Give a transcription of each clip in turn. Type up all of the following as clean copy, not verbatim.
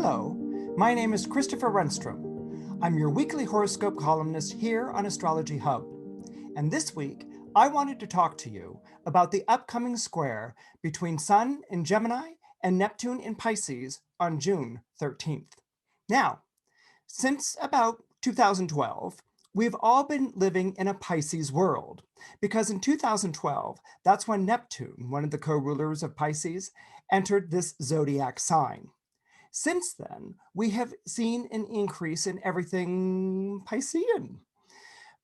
Hello, my name is Christopher Renstrom. I'm your weekly horoscope columnist here on Astrology Hub. And this week, I wanted to talk to you about the upcoming square between Sun in Gemini and Neptune in Pisces on June 13th. Now, since about 2012, we've all been living in a Pisces world because in 2012, that's when Neptune, one of the co-rulers of Pisces, entered this zodiac sign. Since then, we have seen an increase in everything Piscean.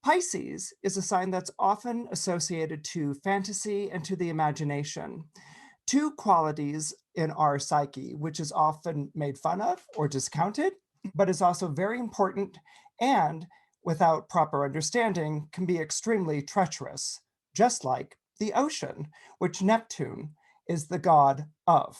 Pisces is a sign that's often associated to fantasy and to the imagination, two qualities in our psyche, which is often made fun of or discounted, but is also very important and, without proper understanding, can be extremely treacherous, just like the ocean, which Neptune is the god of.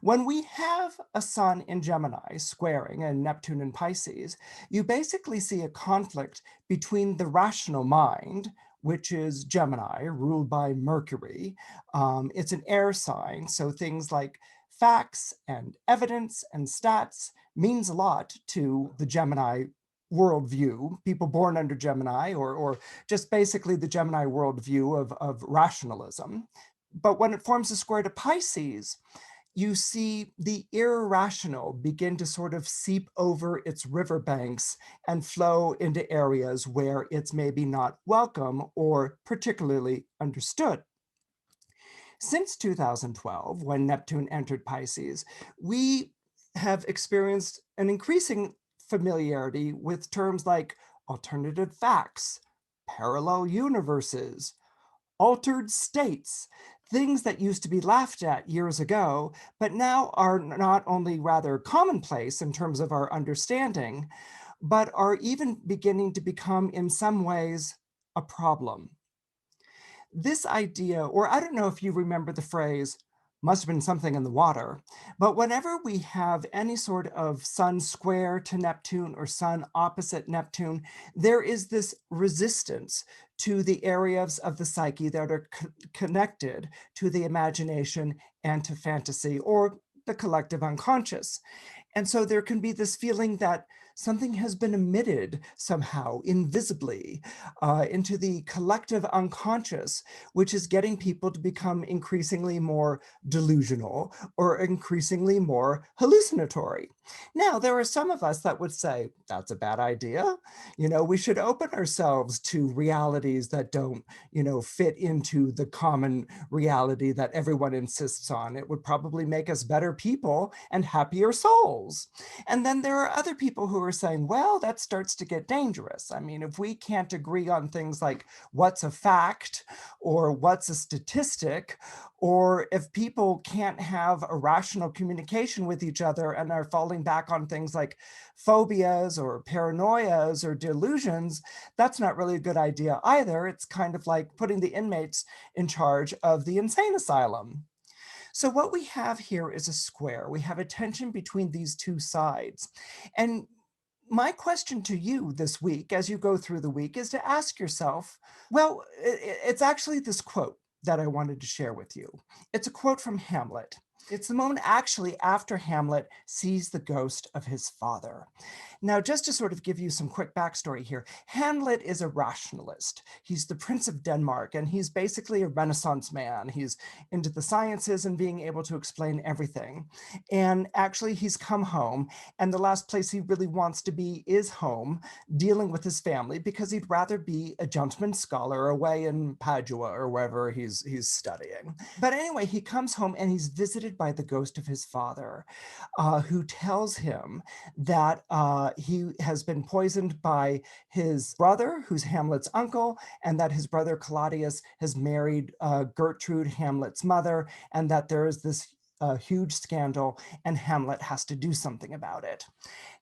When we have a Sun in Gemini squaring and Neptune in Pisces, you basically see a conflict between the rational mind, which is Gemini, ruled by Mercury. It's an air sign, so things like facts and evidence and stats means a lot to the Gemini worldview, people born under Gemini, or just basically the Gemini worldview of rationalism. But when it forms a square to Pisces, you see the irrational begin to sort of seep over its riverbanks and flow into areas where it's maybe not welcome or particularly understood. Since 2012, when Neptune entered Pisces, we have experienced an increasing familiarity with terms like alternative facts, parallel universes, altered states, things that used to be laughed at years ago, but now are not only rather commonplace in terms of our understanding, but are even beginning to become, in some ways, a problem. This idea, or I don't know if you remember the phrase, must have been something in the water, but whenever we have any sort of Sun square to Neptune or Sun opposite Neptune, there is this resistance to the areas of the psyche that are connected to the imagination and to fantasy or the collective unconscious. And so there can be this feeling that something has been emitted somehow invisibly into the collective unconscious, which is getting people to become increasingly more delusional or increasingly more hallucinatory. Now, there are some of us that would say, that's a bad idea. We should open ourselves to realities that don't, fit into the common reality that everyone insists on. It would probably make us better people and happier souls. And then there are other people who are saying, well, that starts to get dangerous. I mean, if we can't agree on things like what's a fact or what's a statistic, or if people can't have a rational communication with each other and are falling back on things like phobias or paranoias or delusions, that's not really a good idea either. It's kind of like putting the inmates in charge of the insane asylum. So what we have here is a square. We have a tension between these two sides. And my question to you this week, as you go through the week, is to ask yourself, well, it's actually this quote that I wanted to share with you. It's a quote from Hamlet. It's the moment actually after Hamlet sees the ghost of his father. Now, just to sort of give you some quick backstory here, Hamlet is a rationalist. He's the Prince of Denmark, and he's basically a Renaissance man. He's into the sciences and being able to explain everything. And actually, he's come home, and the last place he really wants to be is home, dealing with his family, because he'd rather be a gentleman scholar away in Padua or wherever he's studying. But anyway, he comes home and he's visited by the ghost of his father, who tells him that he has been poisoned by his brother, who's Hamlet's uncle, and that his brother Claudius has married Gertrude, Hamlet's mother, and that there is this huge scandal, and Hamlet has to do something about it.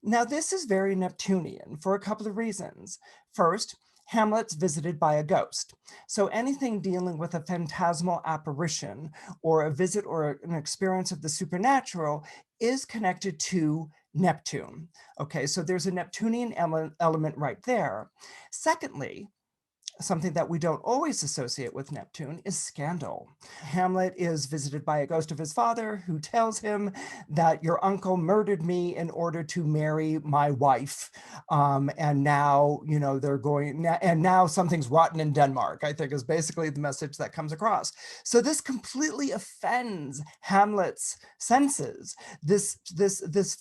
Now, this is very Neptunian for a couple of reasons. First, Hamlet's visited by a ghost. So anything dealing with a phantasmal apparition or a visit or an experience of the supernatural is connected to Neptune. Okay, so there's a Neptunian element right there. Secondly, something that we don't always associate with Neptune is scandal. Hamlet is visited by a ghost of his father who tells him that your uncle murdered me in order to marry my wife. And now, they're going, and now something's rotten in Denmark, I think is basically the message that comes across. So this completely offends Hamlet's senses. This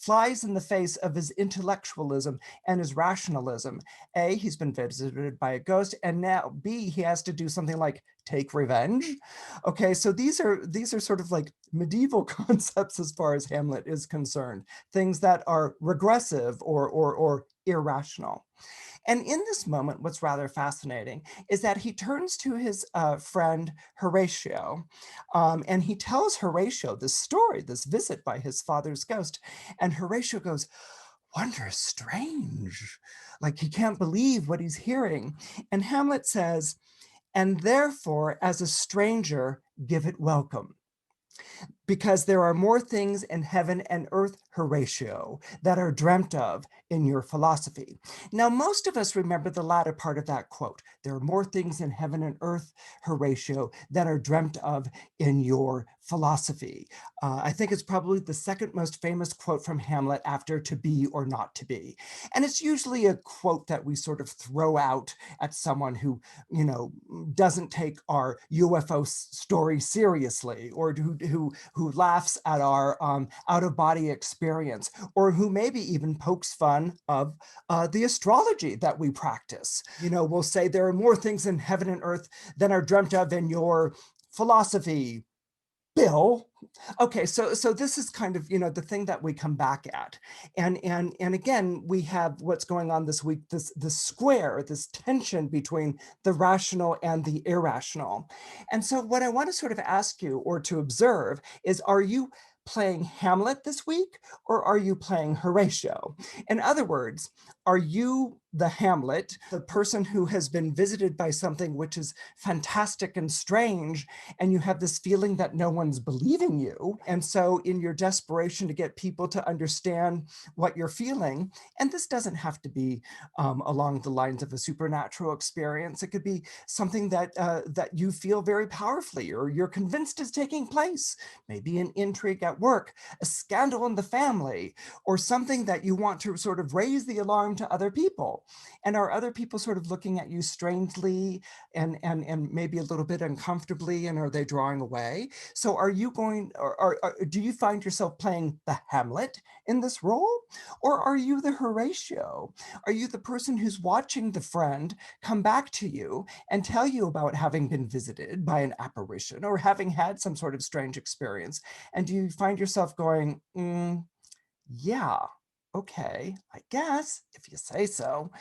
flies in the face of his intellectualism and his rationalism. A, he's been visited by a ghost, and now B, he has to do something like take revenge. Okay, so these are sort of like medieval concepts as far as Hamlet is concerned, things that are regressive or irrational. And in this moment, what's rather fascinating is that he turns to his friend Horatio, and he tells Horatio this story, this visit by his father's ghost. And Horatio goes, wondrous strange. Like he can't believe what he's hearing. And Hamlet says, and therefore, as a stranger, give it welcome, because there are more things in heaven and earth, Horatio, that are dreamt of in your philosophy. Now, most of us remember the latter part of that quote. There are more things in heaven and earth, Horatio, that are dreamt of in your philosophy. I think it's probably the second most famous quote from Hamlet after to be or not to be. And it's usually a quote that we sort of throw out at someone who, doesn't take our UFO story seriously, or who laughs at our out of body experience, or who maybe even pokes fun of the astrology that we practice. We'll say there are more things in heaven and earth than are dreamt of in your philosophy, Bill. Okay, so this is kind of the thing that we come back at, and again we have what's going on this week, this square, this tension between the rational and the irrational. And so what I want to sort of ask you or to observe is, are you playing Hamlet this week, or are you playing Horatio? In other words, are you the Hamlet, the person who has been visited by something which is fantastic and strange, and you have this feeling that no one's believing you? And so, in your desperation to get people to understand what you're feeling, and this doesn't have to be along the lines of a supernatural experience, it could be something that you feel very powerfully, or you're convinced is taking place, maybe an intrigue at work, a scandal in the family, or something that you want to sort of raise the alarm to other people. And are other people sort of looking at you strangely and maybe a little bit uncomfortably, and are they drawing away? So are you going, or do you find yourself playing the Hamlet in this role? Or are you the Horatio? Are you the person who's watching the friend come back to you and tell you about having been visited by an apparition or having had some sort of strange experience? And do you find yourself going, yeah, okay, I guess, if you say so.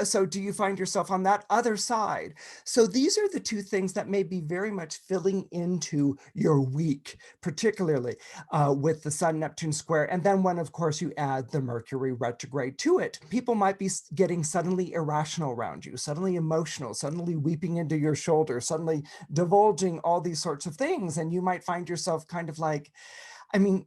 So do you find yourself on that other side? So these are the two things that may be very much filling into your week, particularly with the Sun Neptune square. And then when, of course, you add the Mercury retrograde to it, people might be getting suddenly irrational around you, suddenly emotional, suddenly weeping into your shoulder, suddenly divulging all these sorts of things. And you might find yourself kind of like, I mean,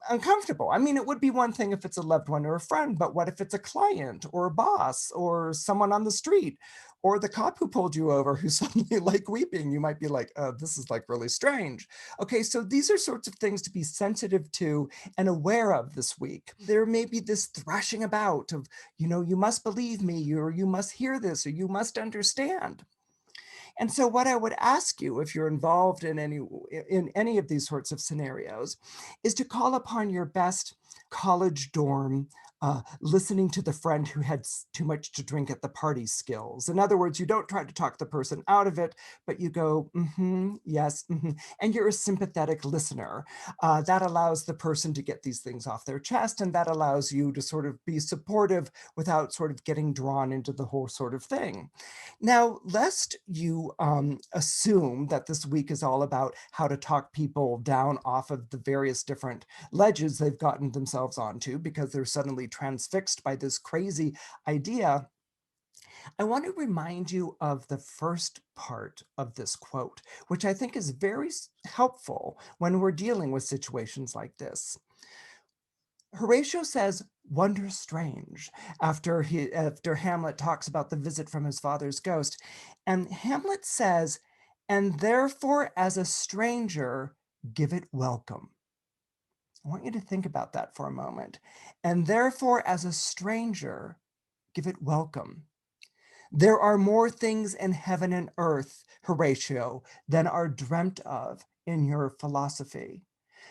uncomfortable. I mean, it would be one thing if it's a loved one or a friend, but what if it's a client or a boss or someone on the street or the cop who pulled you over who's suddenly like weeping? You might be like, this is like really strange. Okay, so these are sorts of things to be sensitive to and aware of this week. There may be this thrashing about of, you must believe me, or you must hear this, or you must understand. And so what I would ask you, if you're involved in any of these sorts of scenarios, is to call upon your best college dorm, listening to the friend who had too much to drink at the party skills. In other words, you don't try to talk the person out of it, but you go, yes, and you're a sympathetic listener. That allows the person to get these things off their chest, and that allows you to sort of be supportive without sort of getting drawn into the whole sort of thing. Now, lest you assume that this week is all about how to talk people down off of the various different ledges they've gotten themselves onto because they're suddenly transfixed by this crazy idea, I want to remind you of the first part of this quote, which I think is very helpful when we're dealing with situations like this. Horatio says, "Wonder strange," after Hamlet talks about the visit from his father's ghost. And Hamlet says, "And therefore, as a stranger, give it welcome." I want you to think about that for a moment. And therefore, as a stranger, give it welcome. There are more things in heaven and earth, Horatio, than are dreamt of in your philosophy.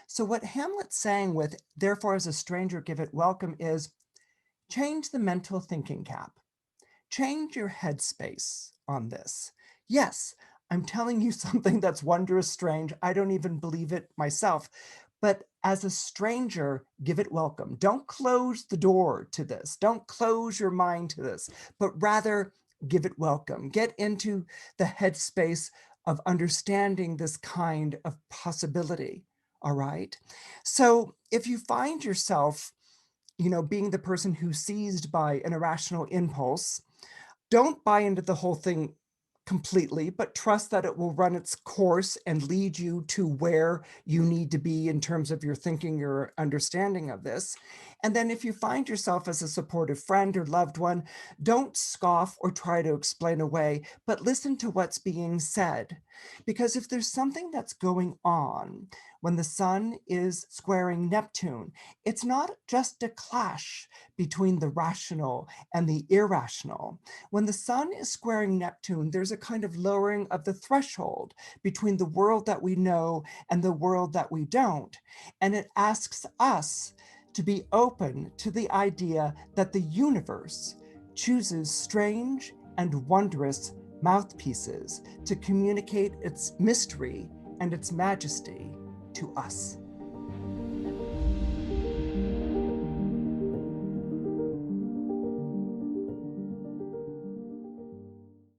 So, what Hamlet's saying with therefore, as a stranger, give it welcome is change the mental thinking cap. Change your headspace on this. Yes, I'm telling you something that's wondrous strange. I don't even believe it myself. But as a stranger, give it welcome. Don't close the door to this. Don't close your mind to this, but rather give it welcome. Get into the headspace of understanding this kind of possibility. All right. So if you find yourself, being the person who's seized by an irrational impulse, don't buy into the whole thing completely, but trust that it will run its course and lead you to where you need to be in terms of your thinking, your understanding of this. And then if you find yourself as a supportive friend or loved one, don't scoff or try to explain away, but listen to what's being said. Because if there's something that's going on when the sun is squaring Neptune, it's not just a clash between the rational and the irrational. When the sun is squaring Neptune, there's a kind of lowering of the threshold between the world that we know and the world that we don't. And it asks us to be open to the idea that the universe chooses strange and wondrous mouthpieces to communicate its mystery and its majesty to us.